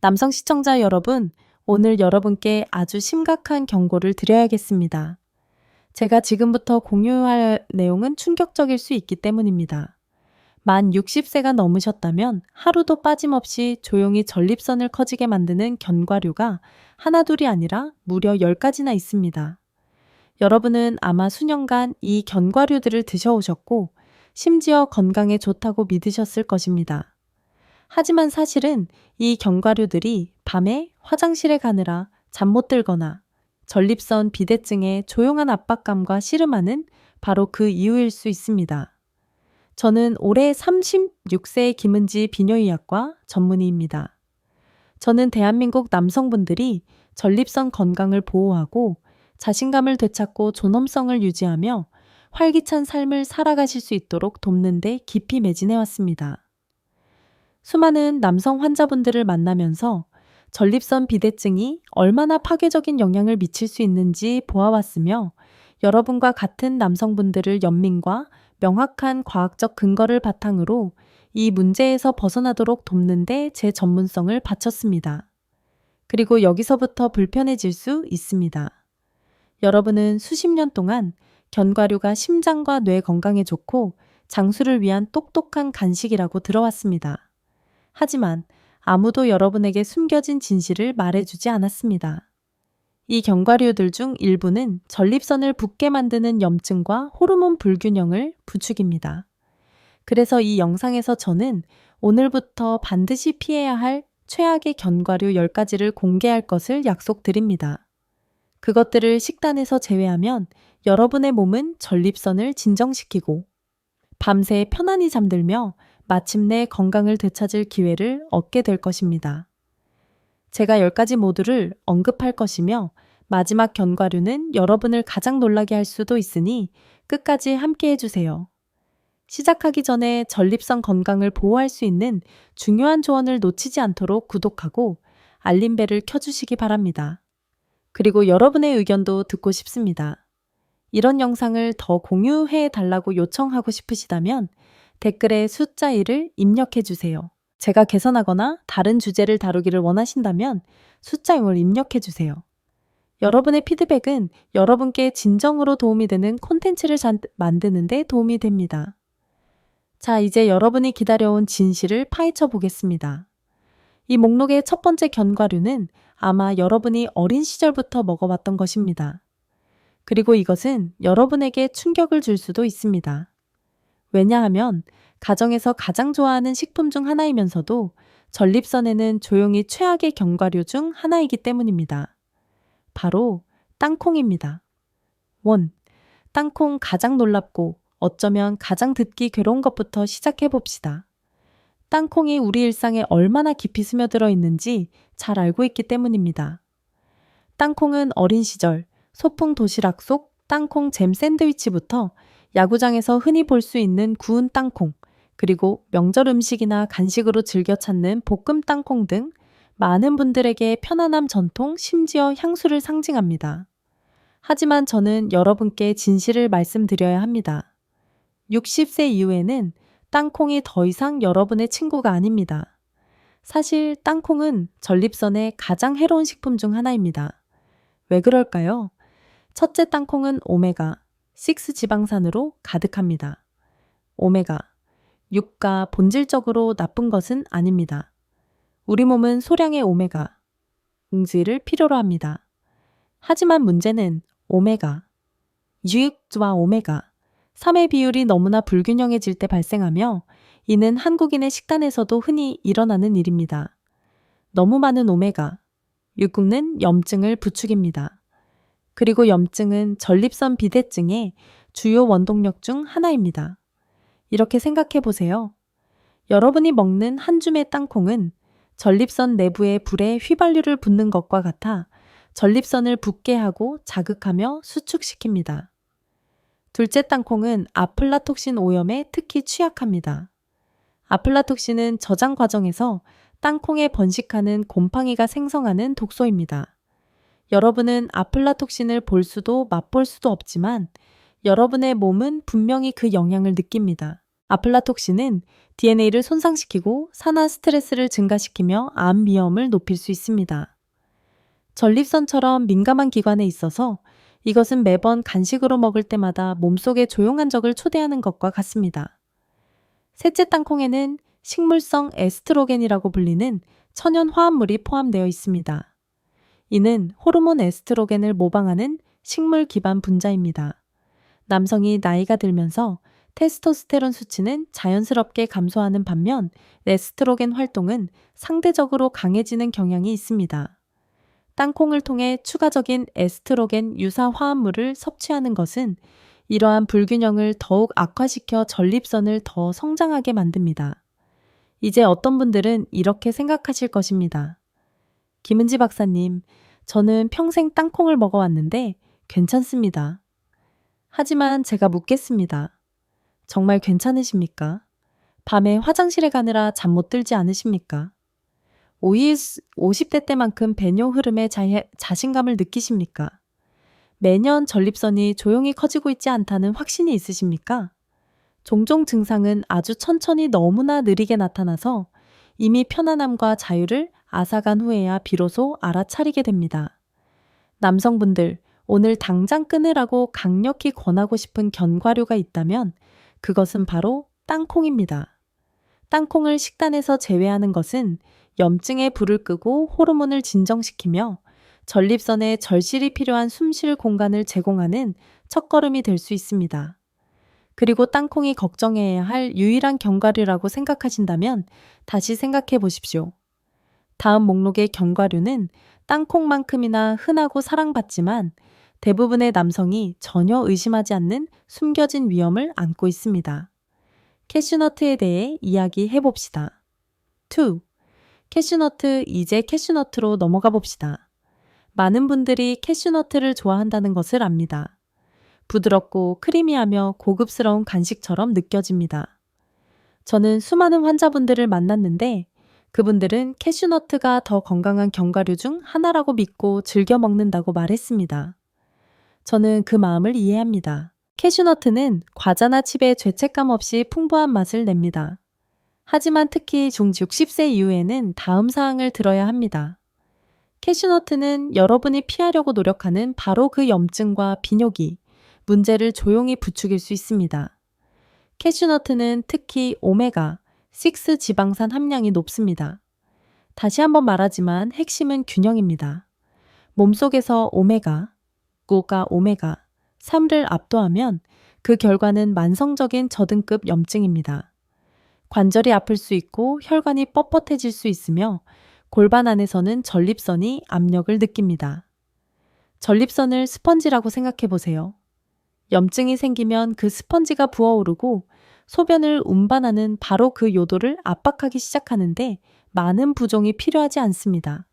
남성 시청자 여러분, 오늘 여러분께 아주 심각한 경고를 드려야겠습니다. 제가 지금부터 공유할 내용은 충격적일 수 있기 때문입니다. 만 60세가 넘으셨다면 하루도 빠짐없이 조용히 전립선을 커지게 만드는 견과류가 하나둘이 아니라 무려 10가지나 있습니다. 여러분은 아마 수년간 이 견과류들을 드셔오셨고 심지어 건강에 좋다고 믿으셨을 것입니다. 하지만 사실은 이 견과류들이 밤에 화장실에 가느라 잠 못 들거나 전립선 비대증에 조용한 압박감과 씨름하는 바로 그 이유일 수 있습니다. 저는 올해 36세의 김은지 비뇨의학과 전문의입니다. 저는 대한민국 남성분들이 전립선 건강을 보호하고 자신감을 되찾고 존엄성을 유지하며 활기찬 삶을 살아가실 수 있도록 돕는 데 깊이 매진해 왔습니다. 수많은 남성 환자분들을 만나면서 전립선 비대증이 얼마나 파괴적인 영향을 미칠 수 있는지 보아왔으며 여러분과 같은 남성분들을 연민과 명확한 과학적 근거를 바탕으로 이 문제에서 벗어나도록 돕는 데 제 전문성을 바쳤습니다. 그리고 여기서부터 불편해질 수 있습니다. 여러분은 수십 년 동안 견과류가 심장과 뇌 건강에 좋고 장수를 위한 똑똑한 간식이라고 들어왔습니다. 하지만 아무도 여러분에게 숨겨진 진실을 말해주지 않았습니다. 이 견과류들 중 일부는 전립선을 붓게 만드는 염증과 호르몬 불균형을 부추깁니다. 그래서 이 영상에서 저는 오늘부터 반드시 피해야 할 최악의 견과류 10가지를 공개할 것을 약속드립니다. 그것들을 식단에서 제외하면 여러분의 몸은 전립선을 진정시키고 밤새 편안히 잠들며 마침내 건강을 되찾을 기회를 얻게 될 것입니다. 제가 10가지 모두를 언급할 것이며 마지막 견과류는 여러분을 가장 놀라게 할 수도 있으니 끝까지 함께 해주세요. 시작하기 전에 전립선 건강을 보호할 수 있는 중요한 조언을 놓치지 않도록 구독하고 알림벨을 켜주시기 바랍니다. 그리고 여러분의 의견도 듣고 싶습니다. 이런 영상을 더 공유해 달라고 요청하고 싶으시다면 댓글에 숫자 1을 입력해 주세요. 제가 개선하거나 다른 주제를 다루기를 원하신다면 숫자 0을 입력해 주세요. 여러분의 피드백은 여러분께 진정으로 도움이 되는 콘텐츠를 만드는 데 도움이 됩니다. 자, 이제 여러분이 기다려온 진실을 파헤쳐 보겠습니다. 이 목록의 첫 번째 견과류는 아마 여러분이 어린 시절부터 먹어왔던 것입니다. 그리고 이것은 여러분에게 충격을 줄 수도 있습니다. 왜냐하면 가정에서 가장 좋아하는 식품 중 하나이면서도 전립선에는 조용히 최악의 견과류 중 하나이기 때문입니다. 바로 땅콩입니다. 1. 땅콩 가장 놀랍고 어쩌면 가장 듣기 괴로운 것부터 시작해 봅시다. 땅콩이 우리 일상에 얼마나 깊이 스며들어 있는지 잘 알고 있기 때문입니다. 땅콩은 어린 시절 소풍 도시락 속 땅콩 잼 샌드위치부터 야구장에서 흔히 볼 수 있는 구운 땅콩, 그리고 명절 음식이나 간식으로 즐겨 찾는 볶음 땅콩 등 많은 분들에게 편안함 전통, 심지어 향수를 상징합니다. 하지만 저는 여러분께 진실을 말씀드려야 합니다. 60세 이후에는 땅콩이 더 이상 여러분의 친구가 아닙니다. 사실 땅콩은 전립선의 가장 해로운 식품 중 하나입니다. 왜 그럴까요? 첫째, 땅콩은 오메가 6 지방산으로 가득합니다. 오메가 6가 본질적으로 나쁜 것은 아닙니다. 우리 몸은 소량의 오메가 응지를 필요로 합니다. 하지만 문제는 오메가 6와 오메가 3의 비율이 너무나 불균형해질 때 발생하며 이는 한국인의 식단에서도 흔히 일어나는 일입니다. 너무 많은 오메가 6는 염증을 부추깁니다. 그리고 염증은 전립선 비대증의 주요 원동력 중 하나입니다. 이렇게 생각해 보세요. 여러분이 먹는 한 줌의 땅콩은 전립선 내부의 불에 휘발유를 붓는 것과 같아 전립선을 붓게 하고 자극하며 수축시킵니다. 둘째, 땅콩은 아플라톡신 오염에 특히 취약합니다. 아플라톡신은 저장 과정에서 땅콩에 번식하는 곰팡이가 생성하는 독소입니다. 여러분은 아플라톡신을 볼 수도 맛볼 수도 없지만 여러분의 몸은 분명히 그 영향을 느낍니다. 아플라톡신은 DNA를 손상시키고 산화 스트레스를 증가시키며 암 위험을 높일 수 있습니다. 전립선처럼 민감한 기관에 있어서 이것은 매번 간식으로 먹을 때마다 몸속에 조용한 적을 초대하는 것과 같습니다. 셋째 땅콩에는 식물성 에스트로겐이라고 불리는 천연 화합물이 포함되어 있습니다. 이는 호르몬 에스트로겐을 모방하는 식물 기반 분자입니다. 남성이 나이가 들면서 테스토스테론 수치는 자연스럽게 감소하는 반면 에스트로겐 활동은 상대적으로 강해지는 경향이 있습니다. 땅콩을 통해 추가적인 에스트로겐 유사 화합물을 섭취하는 것은 이러한 불균형을 더욱 악화시켜 전립선을 더 성장하게 만듭니다. 이제 어떤 분들은 이렇게 생각하실 것입니다. 김은지 박사님, 저는 평생 땅콩을 먹어왔는데 괜찮습니다. 하지만 제가 묻겠습니다. 정말 괜찮으십니까? 밤에 화장실에 가느라 잠 못 들지 않으십니까? 50대 때만큼 배뇨 흐름에 자신감을 느끼십니까? 매년 전립선이 조용히 커지고 있지 않다는 확신이 있으십니까? 종종 증상은 아주 천천히 너무나 느리게 나타나서 이미 편안함과 자유를 앗아간 후에야 비로소 알아차리게 됩니다. 남성분들, 오늘 당장 끊으라고 강력히 권하고 싶은 견과류가 있다면 그것은 바로 땅콩입니다. 땅콩을 식단에서 제외하는 것은 염증의 불을 끄고 호르몬을 진정시키며 전립선에 절실히 필요한 숨쉴 공간을 제공하는 첫걸음이 될 수 있습니다. 그리고 땅콩이 걱정해야 할 유일한 견과류라고 생각하신다면 다시 생각해 보십시오. 다음 목록의 견과류는 땅콩만큼이나 흔하고 사랑받지만 대부분의 남성이 전혀 의심하지 않는 숨겨진 위험을 안고 있습니다. 캐슈너트에 대해 이야기해 봅시다. 2. 캐슈너트, 이제 캐슈너트로 넘어가 봅시다. 많은 분들이 캐슈너트를 좋아한다는 것을 압니다. 부드럽고 크리미하며 고급스러운 간식처럼 느껴집니다. 저는 수많은 환자분들을 만났는데 그분들은 캐슈너트가 더 건강한 견과류 중 하나라고 믿고 즐겨 먹는다고 말했습니다. 저는 그 마음을 이해합니다. 캐슈너트는 과자나 칩에 죄책감 없이 풍부한 맛을 냅니다. 하지만 특히 중 60세 이후에는 다음 사항을 들어야 합니다. 캐슈너트는 여러분이 피하려고 노력하는 바로 그 염증과 비뇨기, 문제를 조용히 부추길 수 있습니다. 캐슈너트는 특히 오메가, 6 지방산 함량이 높습니다. 다시 한번 말하지만 핵심은 균형입니다. 몸속에서 오메가, 고가 오메가 3를 압도하면 그 결과는 만성적인 저등급 염증입니다. 관절이 아플 수 있고 혈관이 뻣뻣해질 수 있으며 골반 안에서는 전립선이 압력을 느낍니다. 전립선을 스펀지라고 생각해 보세요. 염증이 생기면 그 스펀지가 부어오르고 소변을 운반하는 바로 그 요도를 압박하기 시작하는데 많은 부종이 필요하지 않습니다.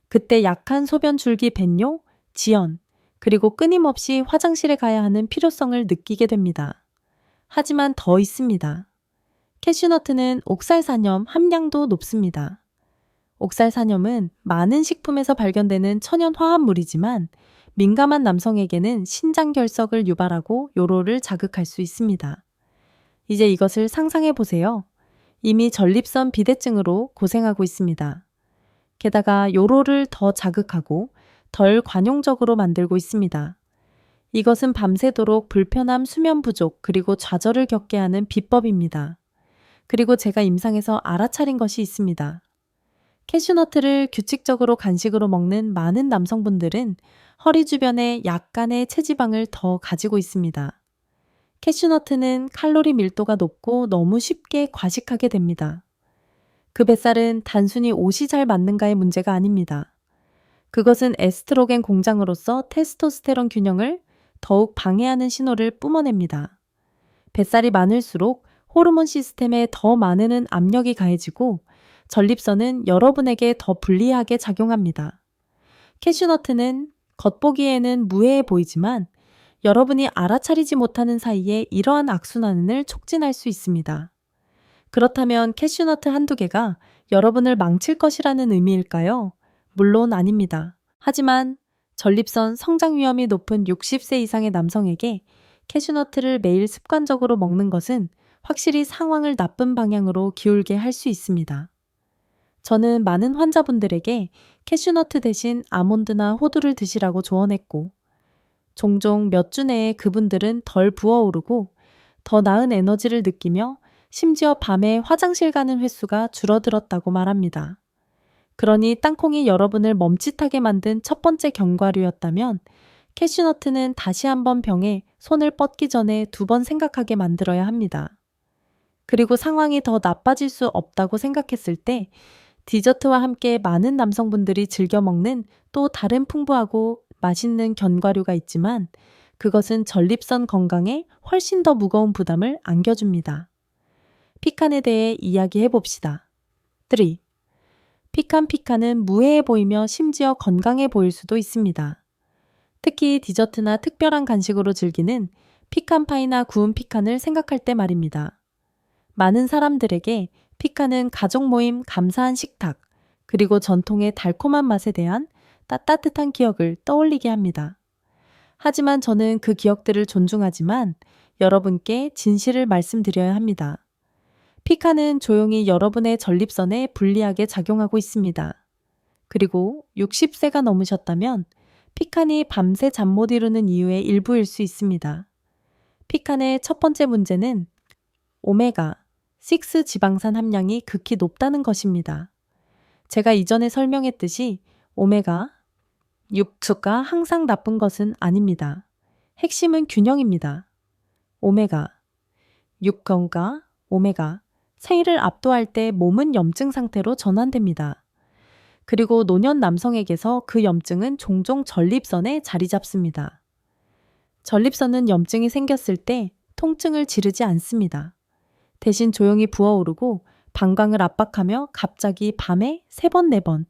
그때 약한 소변 줄기 배뇨, 지연, 그리고 끊임없이 화장실에 가야 하는 필요성을 느끼게 됩니다. 하지만 더 있습니다. 캐슈너트는 옥살산염 함량도 높습니다. 옥살산염은 많은 식품에서 발견되는 천연 화합물이지만 민감한 남성에게는 신장 결석을 유발하고 요로를 자극할 수 있습니다. 이제 이것을 상상해 보세요. 이미 전립선 비대증으로 고생하고 있습니다. 게다가 요로를 더 자극하고 덜 관용적으로 만들고 있습니다. 이것은 밤새도록 불편함, 수면 부족, 그리고 좌절을 겪게 하는 비법입니다. 그리고 제가 임상에서 알아차린 것이 있습니다. 캐슈너트를 규칙적으로 간식으로 먹는 많은 남성분들은 허리 주변에 약간의 체지방을 더 가지고 있습니다. 캐슈너트는 칼로리 밀도가 높고 너무 쉽게 과식하게 됩니다. 그 뱃살은 단순히 옷이 잘 맞는가의 문제가 아닙니다. 그것은 에스트로겐 공장으로서 테스토스테론 균형을 더욱 방해하는 신호를 뿜어냅니다. 뱃살이 많을수록 호르몬 시스템에 더 많은 압력이 가해지고 전립선은 여러분에게 더 불리하게 작용합니다. 캐슈너트는 겉보기에는 무해해 보이지만 여러분이 알아차리지 못하는 사이에 이러한 악순환을 촉진할 수 있습니다. 그렇다면 캐슈너트 한두 개가 여러분을 망칠 것이라는 의미일까요? 물론 아닙니다. 하지만 전립선 성장 위험이 높은 60세 이상의 남성에게 캐슈너트를 매일 습관적으로 먹는 것은 확실히 상황을 나쁜 방향으로 기울게 할 수 있습니다. 저는 많은 환자분들에게 캐슈너트 대신 아몬드나 호두를 드시라고 조언했고, 종종 몇 주 내에 그분들은 덜 부어오르고 더 나은 에너지를 느끼며 심지어 밤에 화장실 가는 횟수가 줄어들었다고 말합니다. 그러니 땅콩이 여러분을 멈칫하게 만든 첫 번째 견과류였다면 캐슈너트는 다시 한번 병에 손을 뻗기 전에 2번 생각하게 만들어야 합니다. 그리고 상황이 더 나빠질 수 없다고 생각했을 때 디저트와 함께 많은 남성분들이 즐겨 먹는 또 다른 풍부하고 맛있는 견과류가 있지만 그것은 전립선 건강에 훨씬 더 무거운 부담을 안겨줍니다. 피칸에 대해 이야기해 봅시다. 3. 피칸은 무해해 보이며 심지어 건강해 보일 수도 있습니다. 특히 디저트나 특별한 간식으로 즐기는 피칸파이나 구운 피칸을 생각할 때 말입니다. 많은 사람들에게 피칸은 가족 모임, 감사한 식탁, 그리고 전통의 달콤한 맛에 대한 따뜻한 기억을 떠올리게 합니다. 하지만 저는 그 기억들을 존중하지만 여러분께 진실을 말씀드려야 합니다. 피칸은 조용히 여러분의 전립선에 불리하게 작용하고 있습니다. 그리고 60세가 넘으셨다면 피칸이 밤새 잠 못 이루는 이유의 일부일 수 있습니다. 피칸의 첫 번째 문제는 오메가6 지방산 함량이 극히 높다는 것입니다. 제가 이전에 설명했듯이 오메가6가 항상 나쁜 것은 아닙니다. 핵심은 균형입니다. 오메가6과 오메가 생리를 압도할 때 몸은 염증 상태로 전환됩니다. 그리고 노년 남성에게서 그 염증은 종종 전립선에 자리 잡습니다. 전립선은 염증이 생겼을 때 통증을 지르지 않습니다. 대신 조용히 부어오르고 방광을 압박하며 갑자기 밤에 3번, 4번,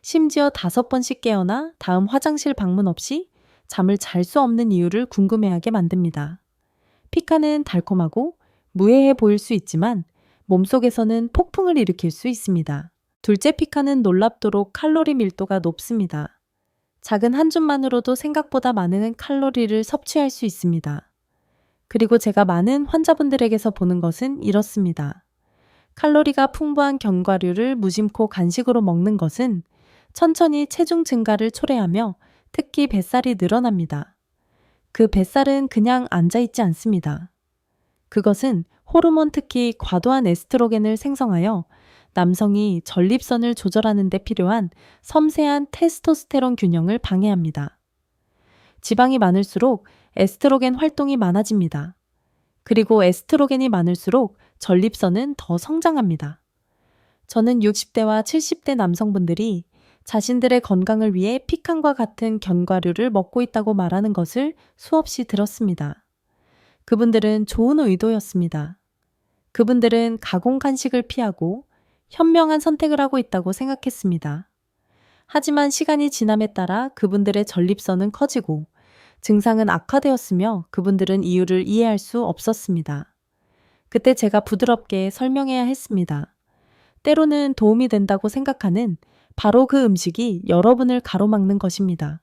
심지어 5번씩 깨어나 다음 화장실 방문 없이 잠을 잘 수 없는 이유를 궁금해하게 만듭니다. 피칸은 달콤하고 무해해 보일 수 있지만 몸속에서는 폭풍을 일으킬 수 있습니다. 둘째 피칸은 놀랍도록 칼로리 밀도가 높습니다. 작은 한 줌만으로도 생각보다 많은 칼로리를 섭취할 수 있습니다. 그리고 제가 많은 환자분들에게서 보는 것은 이렇습니다. 칼로리가 풍부한 견과류를 무심코 간식으로 먹는 것은 천천히 체중 증가를 초래하며 특히 뱃살이 늘어납니다. 그 뱃살은 그냥 앉아있지 않습니다. 그것은 호르몬 특히 과도한 에스트로겐을 생성하여 남성이 전립선을 조절하는 데 필요한 섬세한 테스토스테론 균형을 방해합니다. 지방이 많을수록 에스트로겐 활동이 많아집니다. 그리고 에스트로겐이 많을수록 전립선은 더 성장합니다. 저는 60대와 70대 남성분들이 자신들의 건강을 위해 피칸과 같은 견과류를 먹고 있다고 말하는 것을 수없이 들었습니다. 그분들은 좋은 의도였습니다. 그분들은 가공 간식을 피하고 현명한 선택을 하고 있다고 생각했습니다. 하지만 시간이 지남에 따라 그분들의 전립선은 커지고 증상은 악화되었으며 그분들은 이유를 이해할 수 없었습니다. 그때 제가 부드럽게 설명해야 했습니다. 때로는 도움이 된다고 생각하는 바로 그 음식이 여러분을 가로막는 것입니다.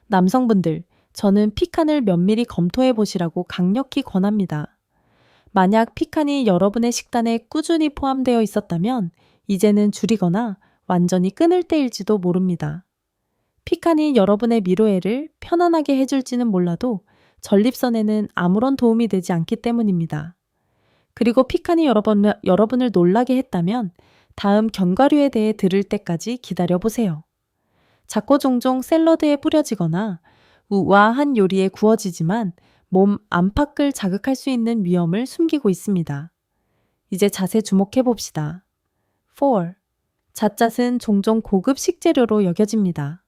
남성분들, 저는 피칸을 면밀히 검토해 보시라고 강력히 권합니다. 만약 피칸이 여러분의 식단에 꾸준히 포함되어 있었다면 이제는 줄이거나 완전히 끊을 때일지도 모릅니다. 피칸이 여러분의 미로애를 편안하게 해줄지는 몰라도 전립선에는 아무런 도움이 되지 않기 때문입니다. 그리고 피칸이 여러분을 놀라게 했다면 다음 견과류에 대해 들을 때까지 기다려보세요. 작고 종종 샐러드에 뿌려지거나 우아한 요리에 구워지지만 몸 안팎을 자극할 수 있는 위험을 숨기고 있습니다. 이제 잣에 주목해 봅시다. 4. 잣은 종종 고급 식재료로 여겨집니다.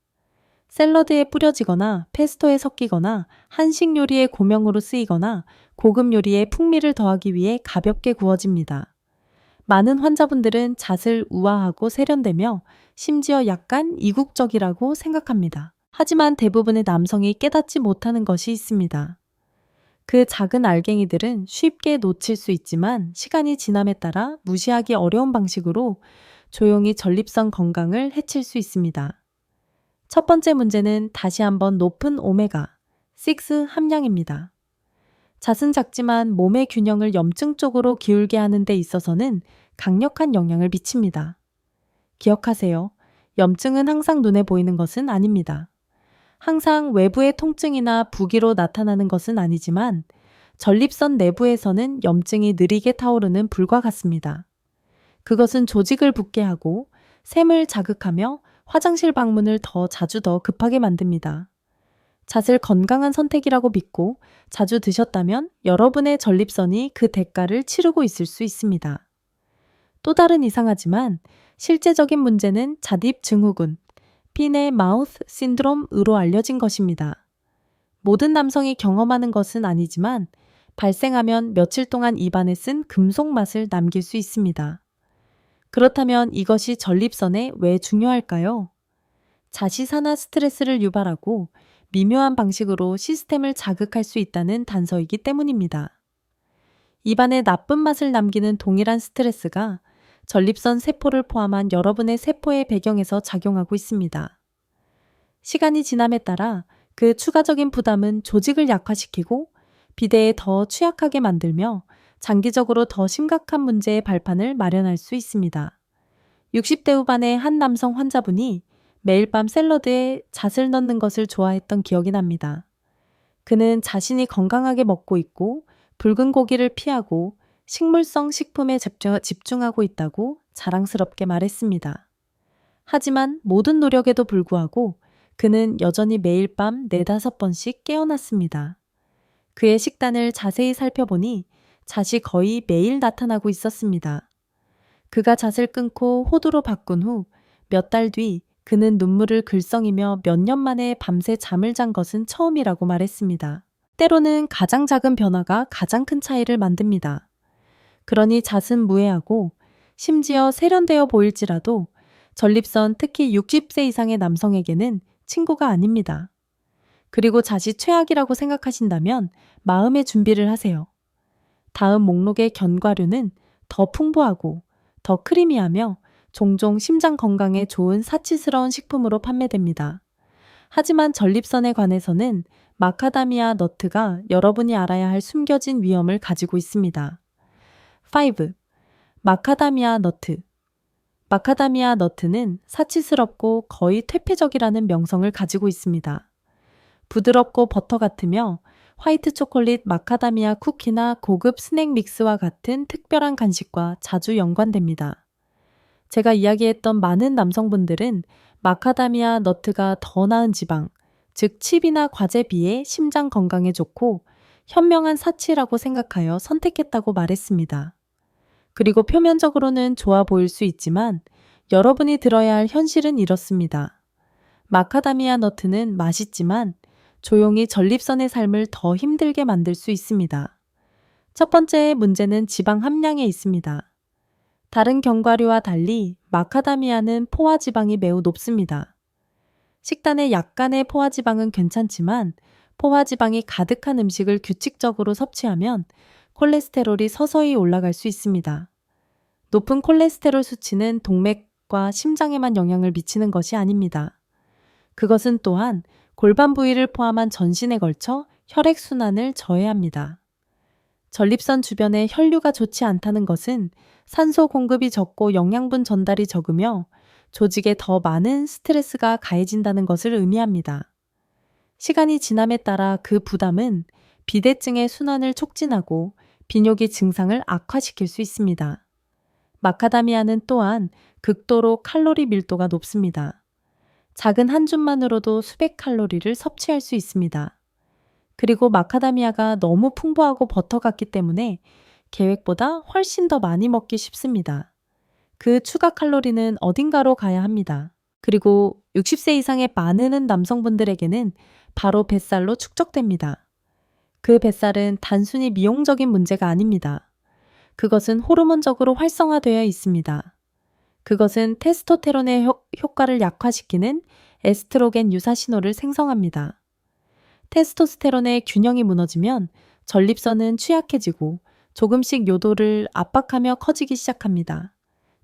샐러드에 뿌려지거나 페스토에 섞이거나 한식 요리의 고명으로 쓰이거나 고급 요리에 풍미를 더하기 위해 가볍게 구워집니다. 많은 환자분들은 잣을 우아하고 세련되며 심지어 약간 이국적이라고 생각합니다. 하지만 대부분의 남성이 깨닫지 못하는 것이 있습니다. 그 작은 알갱이들은 쉽게 놓칠 수 있지만 시간이 지남에 따라 무시하기 어려운 방식으로 조용히 전립선 건강을 해칠 수 있습니다. 첫 번째 문제는 다시 한번 높은 오메가6 함량입니다. 잣은 작지만 몸의 균형을 염증 쪽으로 기울게 하는 데 있어서는 강력한 영향을 미칩니다. 기억하세요. 염증은 항상 눈에 보이는 것은 아닙니다. 항상 외부의 통증이나 부기로 나타나는 것은 아니지만 전립선 내부에서는 염증이 느리게 타오르는 불과 같습니다. 그것은 조직을 붓게 하고 샘을 자극하며 화장실 방문을 더 급하게 만듭니다. 잣을 건강한 선택이라고 믿고 자주 드셨다면 여러분의 전립선이 그 대가를 치르고 있을 수 있습니다. 또 다른 이상하지만 실제적인 문제는 잣입 증후군, 핀의 마우스 신드롬으로 알려진 것입니다. 모든 남성이 경험하는 것은 아니지만 발생하면 며칠 동안 입안에 쓴 금속 맛을 남길 수 있습니다. 그렇다면 이것이 전립선에 왜 중요할까요? 잣이 산화 스트레스를 유발하고 미묘한 방식으로 시스템을 자극할 수 있다는 단서이기 때문입니다. 입안에 나쁜 맛을 남기는 동일한 스트레스가 전립선 세포를 포함한 여러분의 세포의 배경에서 작용하고 있습니다. 시간이 지남에 따라 그 추가적인 부담은 조직을 약화시키고 비대에 더 취약하게 만들며 장기적으로 더 심각한 문제의 발판을 마련할 수 있습니다. 60대 후반의 한 남성 환자분이 매일 밤 샐러드에 잣을 넣는 것을 좋아했던 기억이 납니다. 그는 자신이 건강하게 먹고 있고 붉은 고기를 피하고 식물성 식품에 집중하고 있다고 자랑스럽게 말했습니다. 하지만 모든 노력에도 불구하고 그는 여전히 매일 밤 4-5번씩 깨어났습니다. 그의 식단을 자세히 살펴보니 잣이 거의 매일 나타나고 있었습니다. 그가 잣을 끊고 호두로 바꾼 후 몇 달 뒤 그는 눈물을 글썽이며 몇 년 만에 밤새 잠을 잔 것은 처음이라고 말했습니다. 때로는 가장 작은 변화가 가장 큰 차이를 만듭니다. 그러니 잣은 무해하고 심지어 세련되어 보일지라도 전립선 특히 60세 이상의 남성에게는 친구가 아닙니다. 그리고 잣이 최악이라고 생각하신다면 마음의 준비를 하세요. 다음 목록의 견과류는 더 풍부하고 더 크리미하며 종종 심장 건강에 좋은 사치스러운 식품으로 판매됩니다. 하지만 전립선에 관해서는 마카다미아 너트가 여러분이 알아야 할 숨겨진 위험을 가지고 있습니다. 5. 마카다미아 너트. 마카다미아 너트는 사치스럽고 거의 퇴폐적이라는 명성을 가지고 있습니다. 부드럽고 버터 같으며 화이트 초콜릿 마카다미아 쿠키나 고급 스낵 믹스와 같은 특별한 간식과 자주 연관됩니다. 제가 이야기했던 많은 남성분들은 마카다미아 너트가 더 나은 지방, 즉 칩이나 과제에 비해 심장 건강에 좋고 현명한 사치라고 생각하여 선택했다고 말했습니다. 그리고 표면적으로는 좋아 보일 수 있지만 여러분이 들어야 할 현실은 이렇습니다. 마카다미아 너트는 맛있지만 조용히 전립선의 삶을 더 힘들게 만들 수 있습니다. 첫 번째 문제는 지방 함량에 있습니다. 다른 견과류와 달리 마카다미아는 포화지방이 매우 높습니다. 식단에 약간의 포화지방은 괜찮지만 포화지방이 가득한 음식을 규칙적으로 섭취하면 콜레스테롤이 서서히 올라갈 수 있습니다. 높은 콜레스테롤 수치는 동맥과 심장에만 영향을 미치는 것이 아닙니다. 그것은 또한 골반 부위를 포함한 전신에 걸쳐 혈액순환을 저해합니다. 전립선 주변에 혈류가 좋지 않다는 것은 산소 공급이 적고 영양분 전달이 적으며 조직에 더 많은 스트레스가 가해진다는 것을 의미합니다. 시간이 지남에 따라 그 부담은 비대증의 순환을 촉진하고 비뇨기 증상을 악화시킬 수 있습니다. 마카다미아는 또한 극도로 칼로리 밀도가 높습니다. 작은 한 줌만으로도 수백 칼로리를 섭취할 수 있습니다. 그리고 마카다미아가 너무 풍부하고 버터 같기 때문에 계획보다 훨씬 더 많이 먹기 쉽습니다. 그 추가 칼로리는 어딘가로 가야 합니다. 그리고 60세 이상의 많은 남성분들에게는 바로 뱃살로 축적됩니다. 그 뱃살은 단순히 미용적인 문제가 아닙니다. 그것은 호르몬적으로 활성화되어 있습니다. 그것은 테스토테론의 효과를 약화시키는 에스트로겐 유사 신호를 생성합니다. 테스토스테론의 균형이 무너지면 전립선은 취약해지고 조금씩 요도를 압박하며 커지기 시작합니다.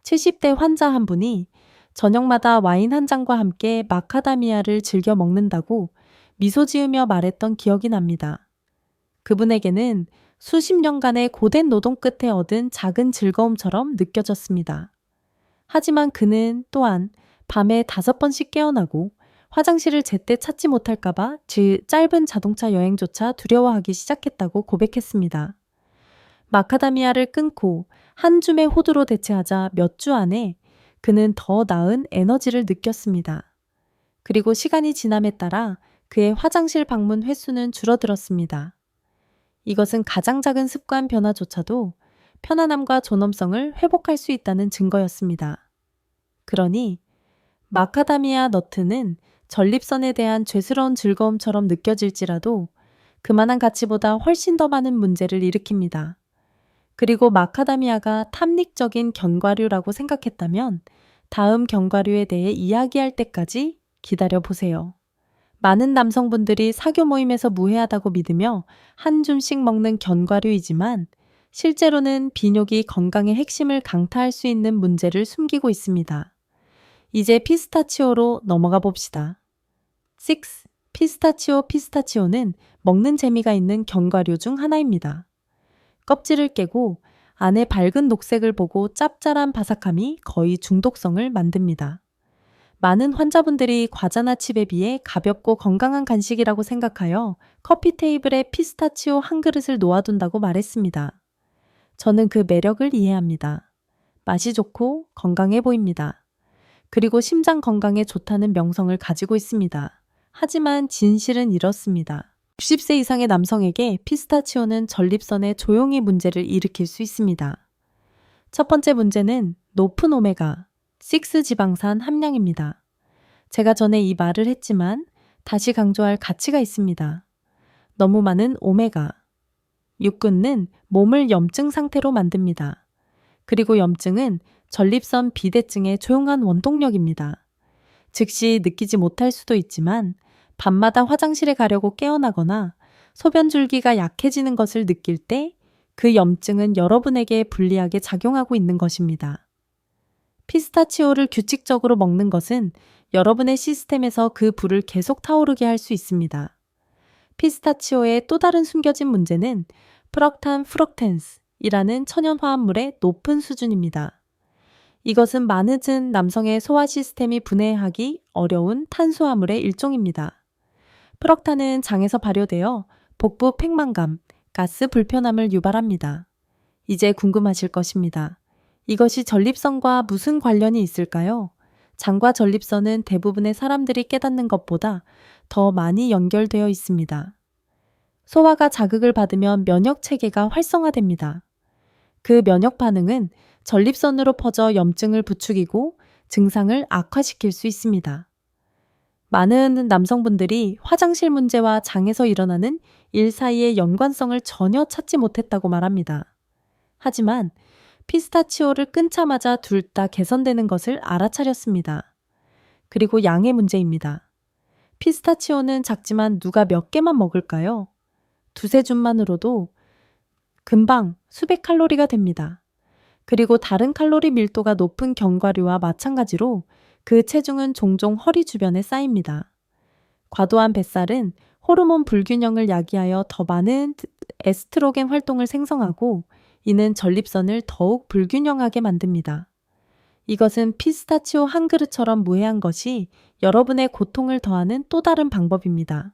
70대 환자 한 분이 저녁마다 와인 한 잔과 함께 마카다미아를 즐겨 먹는다고 미소 지으며 말했던 기억이 납니다. 그분에게는 수십 년간의 고된 노동 끝에 얻은 작은 즐거움처럼 느껴졌습니다. 하지만 그는 또한 밤에 5번씩 깨어나고 화장실을 제때 찾지 못할까봐 짧은 자동차 여행조차 두려워하기 시작했다고 고백했습니다. 마카다미아를 끊고 한 줌의 호두로 대체하자 몇 주 안에 그는 더 나은 에너지를 느꼈습니다. 그리고 시간이 지남에 따라 그의 화장실 방문 횟수는 줄어들었습니다. 이것은 가장 작은 습관 변화조차도 편안함과 존엄성을 회복할 수 있다는 증거였습니다. 그러니 마카다미아 너트는 전립선에 대한 죄스러운 즐거움처럼 느껴질지라도 그만한 가치보다 훨씬 더 많은 문제를 일으킵니다. 그리고 마카다미아가 탐닉적인 견과류라고 생각했다면 다음 견과류에 대해 이야기할 때까지 기다려 보세요. 많은 남성분들이 사교 모임에서 무해하다고 믿으며 한 줌씩 먹는 견과류이지만 실제로는 비뇨기 건강의 핵심을 강타할 수 있는 문제를 숨기고 있습니다. 이제 피스타치오로 넘어가 봅시다. 6. 피스타치오는 먹는 재미가 있는 견과류 중 하나입니다. 껍질을 깨고 안에 밝은 녹색을 보고 짭짤한 바삭함이 거의 중독성을 만듭니다. 많은 환자분들이 과자나 칩에 비해 가볍고 건강한 간식이라고 생각하여 커피 테이블에 피스타치오 한 그릇을 놓아둔다고 말했습니다. 저는 그 매력을 이해합니다. 맛이 좋고 건강해 보입니다. 그리고 심장 건강에 좋다는 명성을 가지고 있습니다. 하지만 진실은 이렇습니다. 60세 이상의 남성에게 피스타치오는 전립선에 조용히 문제를 일으킬 수 있습니다. 첫 번째 문제는 높은 오메가 6 지방산 함량입니다. 제가 전에 이 말을 했지만 다시 강조할 가치가 있습니다. 너무 많은 오메가. 육군은 몸을 염증 상태로 만듭니다. 그리고 염증은 전립선 비대증의 조용한 원동력입니다. 즉시 느끼지 못할 수도 있지만 밤마다 화장실에 가려고 깨어나거나 소변 줄기가 약해지는 것을 느낄 때 그 염증은 여러분에게 불리하게 작용하고 있는 것입니다. 피스타치오를 규칙적으로 먹는 것은 여러분의 시스템에서 그 불을 계속 타오르게 할 수 있습니다. 피스타치오의 또 다른 숨겨진 문제는 프럭탄이라는 천연 화합물의 높은 수준입니다. 이것은 많은 남성의 소화 시스템이 분해하기 어려운 탄수화물의 일종입니다. 프럭탄은 장에서 발효되어 복부 팽만감, 가스 불편함을 유발합니다. 이제 궁금하실 것입니다. 이것이 전립선과 무슨 관련이 있을까요? 장과 전립선은 대부분의 사람들이 깨닫는 것보다 더 많이 연결되어 있습니다. 소화가 자극을 받으면 면역 체계가 활성화됩니다. 그 면역 반응은 전립선으로 퍼져 염증을 부추기고 증상을 악화시킬 수 있습니다. 많은 남성분들이 화장실 문제와 장에서 일어나는 일 사이의 연관성을 전혀 찾지 못했다고 말합니다. 하지만 피스타치오를 끊자마자 둘 다 개선되는 것을 알아차렸습니다. 그리고 양의 문제입니다. 피스타치오는 작지만 누가 몇 개만 먹을까요? 2-3줌만으로도 금방 수백 칼로리가 됩니다. 그리고 다른 칼로리 밀도가 높은 견과류와 마찬가지로 그 체중은 종종 허리 주변에 쌓입니다. 과도한 뱃살은 호르몬 불균형을 야기하여 더 많은 에스트로겐 활동을 생성하고 이는 전립선을 더욱 불균형하게 만듭니다. 이것은 피스타치오 한 그릇처럼 무해한 것이 여러분의 고통을 더하는 또 다른 방법입니다.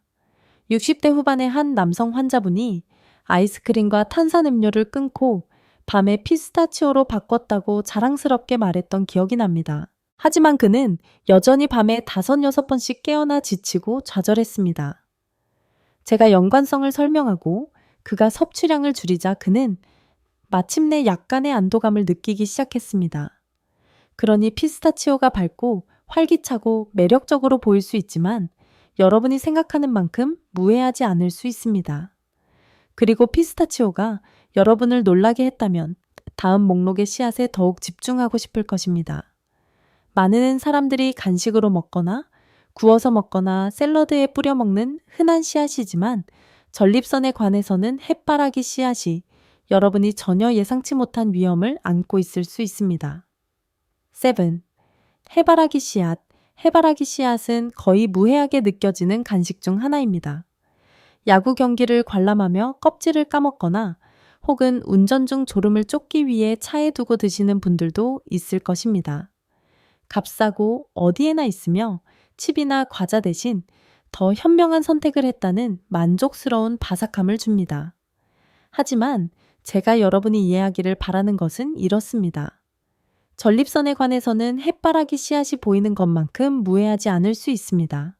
60대 후반의 한 남성 환자분이 아이스크림과 탄산음료를 끊고 밤에 피스타치오로 바꿨다고 자랑스럽게 말했던 기억이 납니다. 하지만 그는 여전히 밤에 5-6번씩 깨어나 지치고 좌절했습니다. 제가 연관성을 설명하고 그가 섭취량을 줄이자 그는 마침내 약간의 안도감을 느끼기 시작했습니다. 그러니 피스타치오가 밝고 활기차고 매력적으로 보일 수 있지만 여러분이 생각하는 만큼 무해하지 않을 수 있습니다. 그리고 피스타치오가 여러분을 놀라게 했다면 다음 목록의 씨앗에 더욱 집중하고 싶을 것입니다. 많은 사람들이 간식으로 먹거나 구워서 먹거나 샐러드에 뿌려 먹는 흔한 씨앗이지만 전립선에 관해서는 해바라기 씨앗이 여러분이 전혀 예상치 못한 위험을 안고 있을 수 있습니다. 7. 해바라기 씨앗. 해바라기 씨앗은 거의 무해하게 느껴지는 간식 중 하나입니다. 야구 경기를 관람하며 껍질을 까먹거나 혹은 운전 중 졸음을 쫓기 위해 차에 두고 드시는 분들도 있을 것입니다. 값싸고 어디에나 있으며 칩이나 과자 대신 더 현명한 선택을 했다는 만족스러운 바삭함을 줍니다. 하지만 제가 여러분이 이해하기를 바라는 것은 이렇습니다. 전립선에 관해서는 해바라기 씨앗이 보이는 것만큼 무해하지 않을 수 있습니다.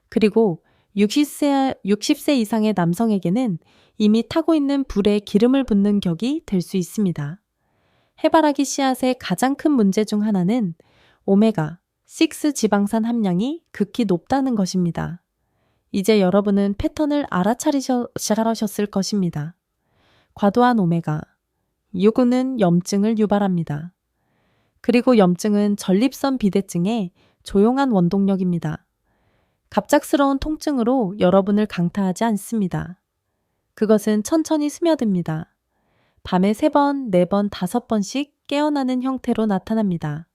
그리고 60세 이상의 남성에게는 이미 타고 있는 불에 기름을 붓는 격이 될 수 있습니다. 해바라기 씨앗의 가장 큰 문제 중 하나는 오메가6 지방산 함량이 극히 높다는 것입니다. 이제 여러분은 패턴을 알아차리셨을 것입니다. 과도한 오메가6는 염증을 유발합니다. 그리고 염증은 전립선 비대증의 조용한 원동력입니다. 갑작스러운 통증으로 여러분을 강타하지 않습니다. 그것은 천천히 스며듭니다. 밤에 3번, 4번, 5번씩 깨어나는 형태로 나타납니다.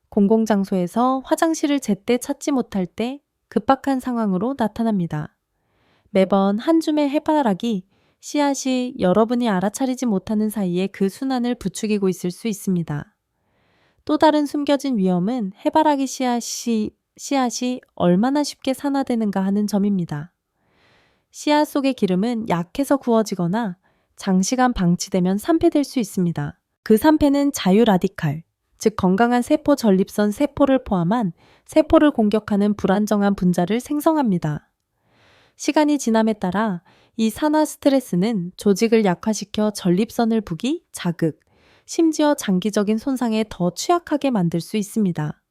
공공장소에서 화장실을 제때 찾지 못할 때 급박한 상황으로 나타납니다. 매번 한 줌의 해바라기, 씨앗이 여러분이 알아차리지 못하는 사이에 그 순환을 부추기고 있을 수 있습니다. 또 다른 숨겨진 위험은 해바라기 씨앗이 얼마나 쉽게 산화되는가 하는 점입니다. 씨앗 속의 기름은 약해서 구워지거나 장시간 방치되면 산패될 수 있습니다. 그 산패는 자유라디칼, 즉 건강한 세포 전립선 세포를 포함한 세포를 공격하는 불안정한 분자를 생성합니다. 시간이 지남에 따라 이 산화 스트레스는 조직을 약화시켜 전립선을 부기, 자극, 심지어 장기적인 손상에 더 취약하게 만들 수 있습니다.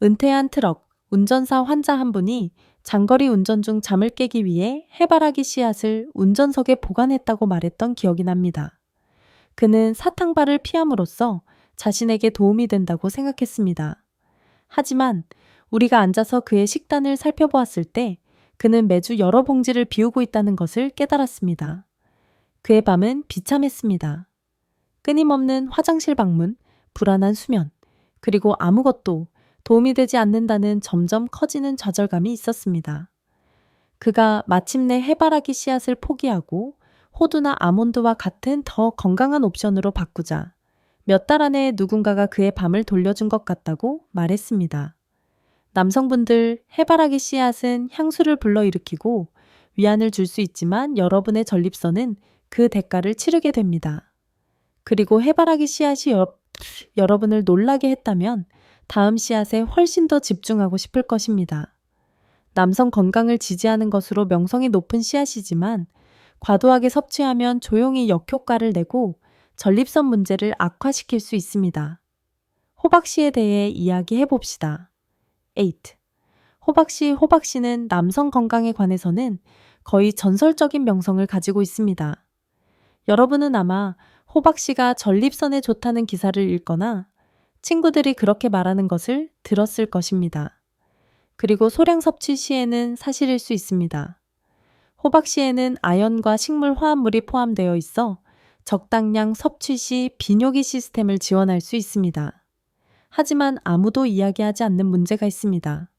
은퇴한 트럭, 운전사 환자 한 분이 장거리 운전 중 잠을 깨기 위해 해바라기 씨앗을 운전석에 보관했다고 말했던 기억이 납니다. 그는 사탕발을 피함으로써 자신에게 도움이 된다고 생각했습니다. 하지만 우리가 앉아서 그의 식단을 살펴보았을 때 그는 매주 여러 봉지를 비우고 있다는 것을 깨달았습니다. 그의 밤은 비참했습니다. 끊임없는 화장실 방문, 불안한 수면, 그리고 아무것도 도움이 되지 않는다는 점점 커지는 좌절감이 있었습니다. 그가 마침내 해바라기 씨앗을 포기하고 호두나 아몬드와 같은 더 건강한 옵션으로 바꾸자 몇 달 안에 누군가가 그의 밤을 돌려준 것 같다고 말했습니다. 남성분들, 해바라기 씨앗은 향수를 불러일으키고 위안을 줄 수 있지만 여러분의 전립선은 그 대가를 치르게 됩니다. 그리고 해바라기 씨앗이 여러분을 놀라게 했다면 다음 씨앗에 훨씬 더 집중하고 싶을 것입니다. 남성 건강을 지지하는 것으로 명성이 높은 씨앗이지만 과도하게 섭취하면 조용히 역효과를 내고 전립선 문제를 악화시킬 수 있습니다. 호박씨에 대해 이야기해 봅시다. 8. 호박씨는 남성 건강에 관해서는 거의 전설적인 명성을 가지고 있습니다. 여러분은 아마 호박씨가 전립선에 좋다는 기사를 읽거나 친구들이 그렇게 말하는 것을 들었을 것입니다. 그리고 소량 섭취 시에는 사실일 수 있습니다. 호박씨에는 아연과 식물 화합물이 포함되어 있어 적당량 섭취 시 비뇨기 시스템을 지원할 수 있습니다. 하지만 아무도 이야기하지 않는 문제가 있습니다.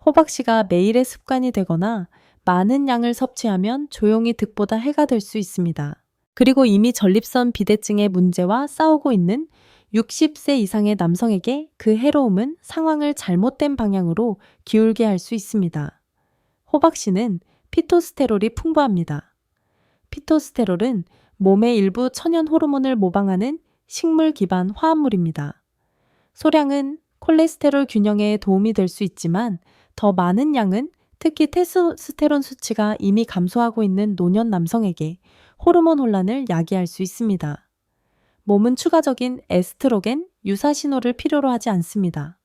호박씨가 매일의 습관이 되거나 많은 양을 섭취하면 조용히 득보다 해가 될 수 있습니다. 그리고 이미 전립선 비대증의 문제와 싸우고 있는 60세 이상의 남성에게 그 해로움은 상황을 잘못된 방향으로 기울게 할 수 있습니다. 호박씨는 피토스테롤이 풍부합니다. 피토스테롤은 몸의 일부 천연 호르몬을 모방하는 식물 기반 화합물입니다. 소량은 콜레스테롤 균형에 도움이 될 수 있지만 더 많은 양은 특히 테스토스테론 수치가 이미 감소하고 있는 노년 남성에게 호르몬 혼란을 야기할 수 있습니다. 몸은 추가적인 에스트로겐 유사 신호를 필요로 하지 않습니다.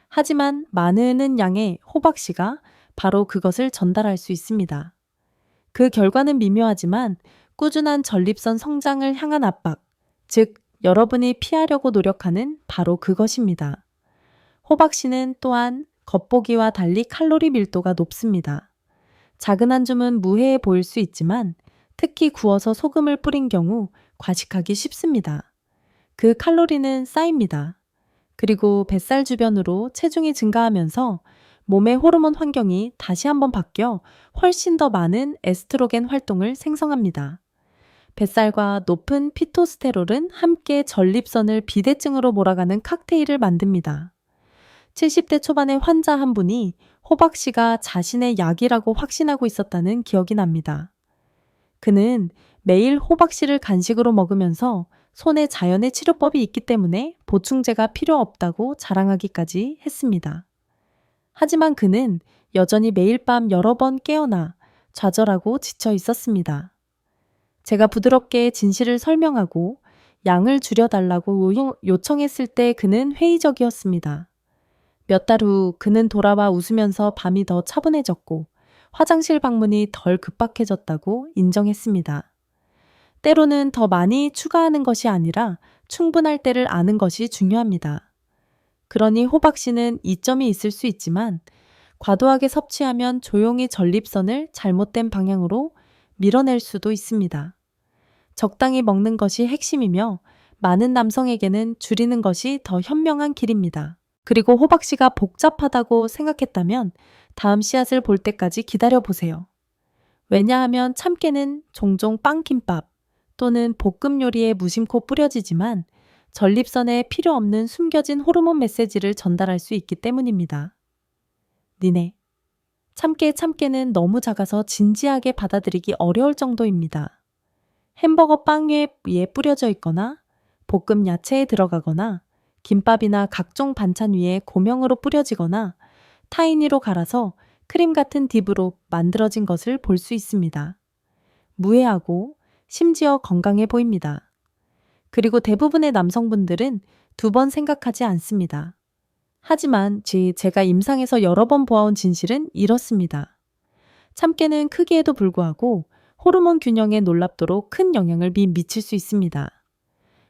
하지만 많은 양의 호박씨가 바로 그것을 전달할 수 있습니다. 그 결과는 미묘하지만 꾸준한 전립선 성장을 향한 압박, 즉 여러분이 피하려고 노력하는 바로 그것입니다. 호박씨는 또한 겉보기와 달리 칼로리 밀도가 높습니다. 작은 한 줌은 무해해 보일 수 있지만 특히 구워서 소금을 뿌린 경우 과식하기 쉽습니다. 그 칼로리는 쌓입니다. 그리고 뱃살 주변으로 체중이 증가하면서 몸의 호르몬 환경이 다시 한번 바뀌어 훨씬 더 많은 에스트로겐 활동을 생성합니다. 뱃살과 높은 피토스테롤은 함께 전립선을 비대증으로 몰아가는 칵테일을 만듭니다. 70대 초반의 환자 한 분이 호박씨가 자신의 약이라고 확신하고 있었다는 기억이 납니다. 그는 매일 호박씨를 간식으로 먹으면서 손에 자연의 치료법이 있기 때문에 보충제가 필요 없다고 자랑하기까지 했습니다. 하지만 그는 여전히 매일 밤 여러 번 깨어나 좌절하고 지쳐 있었습니다. 제가 부드럽게 진실을 설명하고 양을 줄여달라고 요청했을 때 그는 회의적이었습니다. 몇 달 후 그는 돌아와 웃으면서 밤이 더 차분해졌고 화장실 방문이 덜 급박해졌다고 인정했습니다. 때로는 더 많이 추가하는 것이 아니라 충분할 때를 아는 것이 중요합니다. 그러니 호박씨는 이점이 있을 수 있지만 과도하게 섭취하면 조용히 전립선을 잘못된 방향으로 밀어낼 수도 있습니다. 적당히 먹는 것이 핵심이며 많은 남성에게는 줄이는 것이 더 현명한 길입니다. 그리고 호박씨가 복잡하다고 생각했다면 다음 씨앗을 볼 때까지 기다려보세요. 왜냐하면 참깨는 종종 빵김밥 또는 볶음 요리에 무심코 뿌려지지만 전립선에 필요 없는 숨겨진 호르몬 메시지를 전달할 수 있기 때문입니다. 니네. 참깨는 너무 작아서 진지하게 받아들이기 어려울 정도입니다. 햄버거 빵 위에 뿌려져 있거나 볶음 야채에 들어가거나 김밥이나 각종 반찬 위에 고명으로 뿌려지거나 타이니로 갈아서 크림 같은 딥으로 만들어진 것을 볼 수 있습니다. 무해하고 심지어 건강해 보입니다. 그리고 대부분의 남성분들은 2번 생각하지 않습니다. 하지만 제가 임상에서 여러 번 보아온 진실은 이렇습니다. 참깨는 크기에도 불구하고 호르몬 균형에 놀랍도록 큰 영향을 미칠 수 있습니다.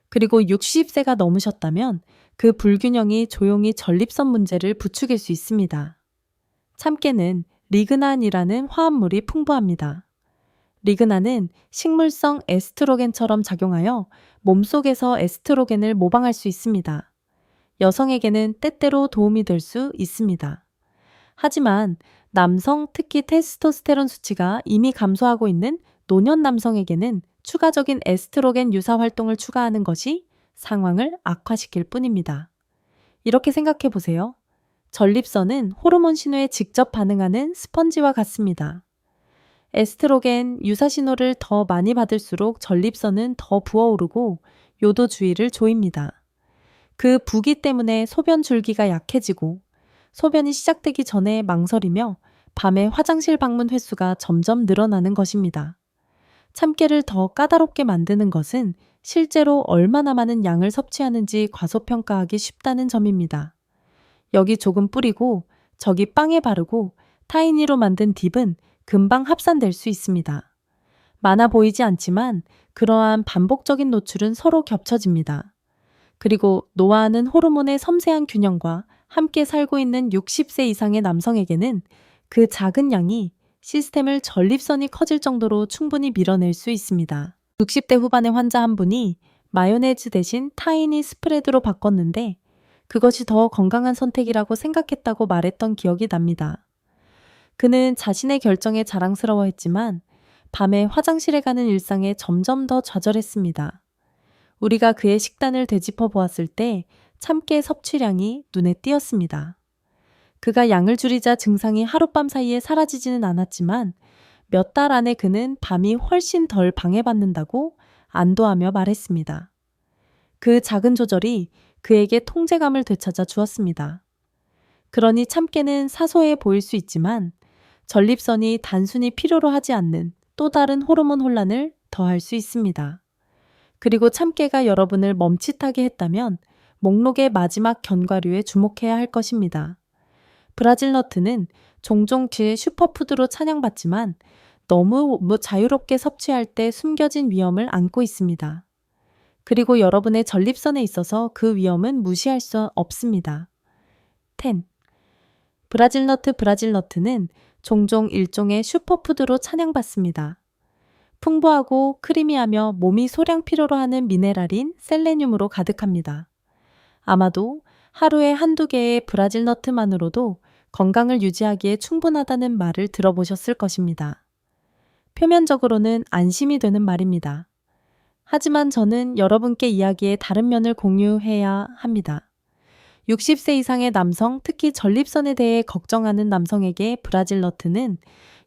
그리고 60세가 넘으셨다면 그 불균형이 조용히 전립선 문제를 부추길 수 있습니다. 참깨는 리그난이라는 화합물이 풍부합니다. 리그난은 식물성 에스트로겐처럼 작용하여 몸속에서 에스트로겐을 모방할 수 있습니다. 여성에게는 때때로 도움이 될 수 있습니다. 하지만 남성, 특히 테스토스테론 수치가 이미 감소하고 있는 노년 남성에게는 추가적인 에스트로겐 유사 활동을 추가하는 것이 상황을 악화시킬 뿐입니다. 이렇게 생각해 보세요. 전립선은 호르몬 신호에 직접 반응하는 스펀지와 같습니다. 에스트로겐 유사 신호를 더 많이 받을수록 전립선은 더 부어오르고 요도 주위를 조입니다. 그 부기 때문에 소변 줄기가 약해지고 소변이 시작되기 전에 망설이며 밤에 화장실 방문 횟수가 점점 늘어나는 것입니다. 참깨를 더 까다롭게 만드는 것은 실제로 얼마나 많은 양을 섭취하는지 과소평가하기 쉽다는 점입니다. 여기 조금 뿌리고 저기 빵에 바르고 타이니로 만든 딥은 금방 합산될 수 있습니다. 많아 보이지 않지만 그러한 반복적인 노출은 서로 겹쳐집니다. 그리고 노화하는 호르몬의 섬세한 균형과 함께 살고 있는 60세 이상의 남성에게는 그 작은 양이 시스템을 전립선이 커질 정도로 충분히 밀어낼 수 있습니다. 60대 후반의 환자 한 분이 마요네즈 대신 타이니 스프레드로 바꿨는데 그것이 더 건강한 선택이라고 생각했다고 말했던 기억이 납니다. 그는 자신의 결정에 자랑스러워했지만 밤에 화장실에 가는 일상에 점점 더 좌절했습니다. 우리가 그의 식단을 되짚어 보았을 때 참깨 섭취량이 눈에 띄었습니다. 그가 양을 줄이자 증상이 하룻밤 사이에 사라지지는 않았지만 몇 달 안에 그는 밤이 훨씬 덜 방해받는다고 안도하며 말했습니다. 그 작은 조절이 그에게 통제감을 되찾아 주었습니다. 그러니 참깨는 사소해 보일 수 있지만 전립선이 단순히 필요로 하지 않는 또 다른 호르몬 혼란을 더할 수 있습니다. 그리고 참깨가 여러분을 멈칫하게 했다면 목록의 마지막 견과류에 주목해야 할 것입니다. 브라질 너트는 종종 슈퍼푸드로 찬양받지만 너무 자유롭게 섭취할 때 숨겨진 위험을 안고 있습니다. 그리고 여러분의 전립선에 있어서 그 위험은 무시할 수 없습니다. 10. 브라질 너트는 종종 일종의 슈퍼푸드로 찬양받습니다. 풍부하고 크리미하며 몸이 소량 필요로 하는 미네랄인 셀레늄으로 가득합니다. 아마도 하루에 한두 개의 브라질 너트만으로도 건강을 유지하기에 충분하다는 말을 들어보셨을 것입니다. 표면적으로는 안심이 되는 말입니다. 하지만 저는 여러분께 이야기의 다른 면을 공유해야 합니다. 60세 이상의 남성, 특히 전립선에 대해 걱정하는 남성에게 브라질 너트는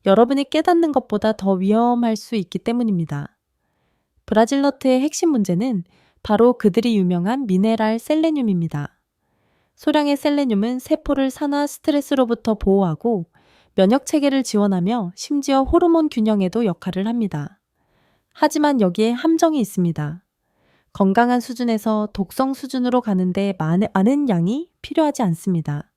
여러분이 깨닫는 것보다 더 위험할 수 있기 때문입니다. 브라질 너트의 핵심 문제는 바로 그들이 유명한 미네랄 셀레늄입니다. 소량의 셀레늄은 세포를 산화 스트레스로부터 보호하고 면역 체계를 지원하며 심지어 호르몬 균형에도 역할을 합니다. 하지만 여기에 함정이 있습니다. 건강한 수준에서 독성 수준으로 가는데 많은 양이 필요하지 않습니다.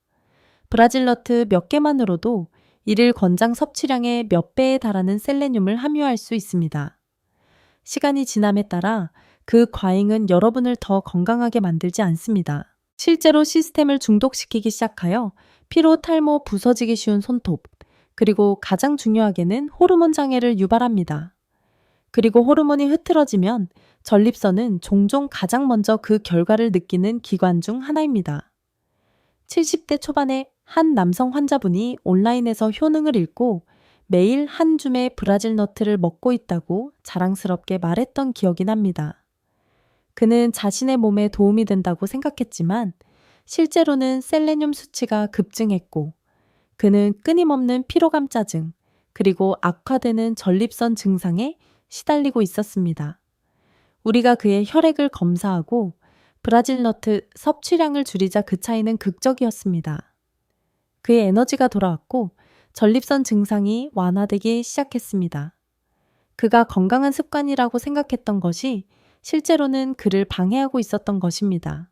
브라질 너트 몇 개만으로도 일일 권장 섭취량의 몇 배에 달하는 셀레늄을 함유할 수 있습니다. 시간이 지남에 따라 그 과잉은 여러분을 더 건강하게 만들지 않습니다. 실제로 시스템을 중독시키기 시작하여 피로, 탈모, 부서지기 쉬운 손톱, 그리고 가장 중요하게는 호르몬 장애를 유발합니다. 그리고 호르몬이 흐트러지면 전립선은 종종 가장 먼저 그 결과를 느끼는 기관 중 하나입니다. 70대 초반의 한 남성 환자분이 온라인에서 효능을 읽고 매일 한 줌의 브라질 너트를 먹고 있다고 자랑스럽게 말했던 기억이 납니다. 그는 자신의 몸에 도움이 된다고 생각했지만 실제로는 셀레늄 수치가 급증했고 그는 끊임없는 피로감 짜증 그리고 악화되는 전립선 증상에 시달리고 있었습니다. 우리가 그의 혈액을 검사하고 브라질 너트 섭취량을 줄이자 그 차이는 극적이었습니다. 그의 에너지가 돌아왔고 전립선 증상이 완화되기 시작했습니다. 그가 건강한 습관이라고 생각했던 것이 실제로는 그를 방해하고 있었던 것입니다.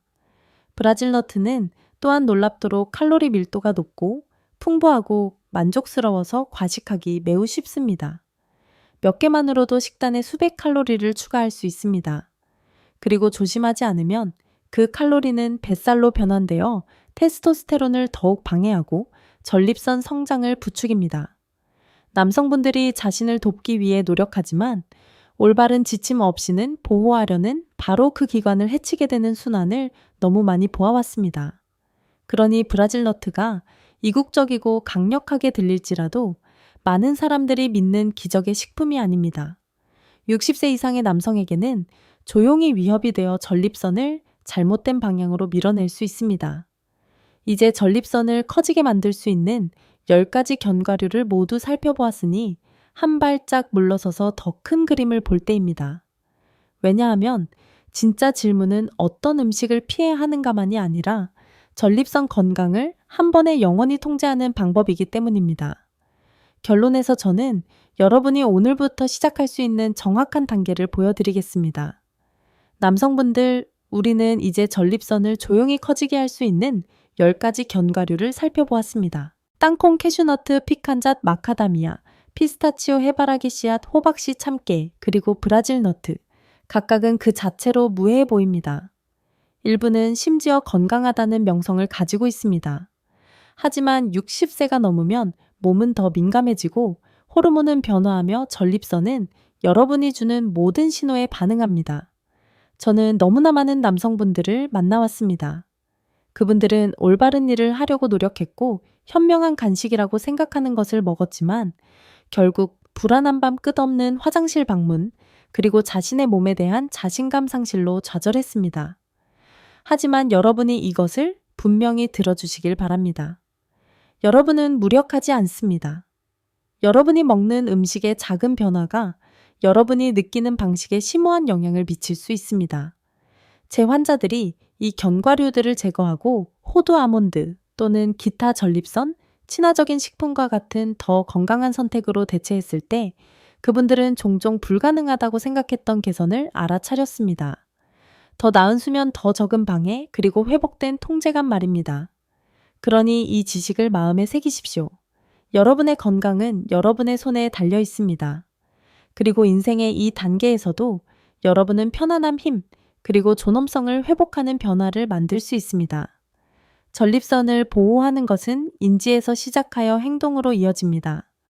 브라질 너트는 또한 놀랍도록 칼로리 밀도가 높고 풍부하고 만족스러워서 과식하기 매우 쉽습니다. 몇 개만으로도 식단에 수백 칼로리를 추가할 수 있습니다. 그리고 조심하지 않으면 그 칼로리는 뱃살로 변환되어 테스토스테론을 더욱 방해하고 전립선 성장을 부추깁니다. 남성분들이 자신을 돕기 위해 노력하지만 올바른 지침 없이는 보호하려는 바로 그 기관을 해치게 되는 순환을 너무 많이 보아왔습니다. 그러니 브라질 너트가 이국적이고 강력하게 들릴지라도 많은 사람들이 믿는 기적의 식품이 아닙니다. 60세 이상의 남성에게는 조용히 위협이 되어 전립선을 잘못된 방향으로 밀어낼 수 있습니다. 이제 전립선을 커지게 만들 수 있는 10가지 견과류를 모두 살펴보았으니 한 발짝 물러서서 더 큰 그림을 볼 때입니다. 왜냐하면 진짜 질문은 어떤 음식을 피해야 하는가만이 아니라 전립선 건강을 한 번에 영원히 통제하는 방법이기 때문입니다. 결론에서 저는 여러분이 오늘부터 시작할 수 있는 정확한 단계를 보여드리겠습니다. 남성분들, 우리는 이제 전립선을 조용히 커지게 할 수 있는 10가지 견과류를 살펴보았습니다. 땅콩, 캐슈너트, 피칸잣, 마카다미아, 피스타치오, 해바라기 씨앗, 호박씨, 참깨, 그리고 브라질 너트. 각각은 그 자체로 무해해 보입니다. 일부는 심지어 건강하다는 명성을 가지고 있습니다. 하지만 60세가 넘으면 몸은 더 민감해지고 호르몬은 변화하며 전립선은 여러분이 주는 모든 신호에 반응합니다. 저는 너무나 많은 남성분들을 만나왔습니다. 그분들은 올바른 일을 하려고 노력했고 현명한 간식이라고 생각하는 것을 먹었지만 결국 불안한 밤 끝없는 화장실 방문 그리고 자신의 몸에 대한 자신감 상실로 좌절했습니다. 하지만 여러분이 이것을 분명히 들어주시길 바랍니다. 여러분은 무력하지 않습니다. 여러분이 먹는 음식의 작은 변화가 여러분이 느끼는 방식에 심오한 영향을 미칠 수 있습니다. 제 환자들이 이 견과류들을 제거하고 호두 아몬드 또는 기타 전립선, 친화적인 식품과 같은 더 건강한 선택으로 대체했을 때 그분들은 종종 불가능하다고 생각했던 개선을 알아차렸습니다. 더 나은 수면, 더 적은 방해, 그리고 회복된 통제감 말입니다. 그러니 이 지식을 마음에 새기십시오. 여러분의 건강은 여러분의 손에 달려 있습니다. 그리고 인생의 이 단계에서도 여러분은 편안함, 힘, 그리고 존엄성을 회복하는 변화를 만들 수 있습니다. 전립선을 보호하는 것은 인지에서 시작하여 행동으로 이어집니다.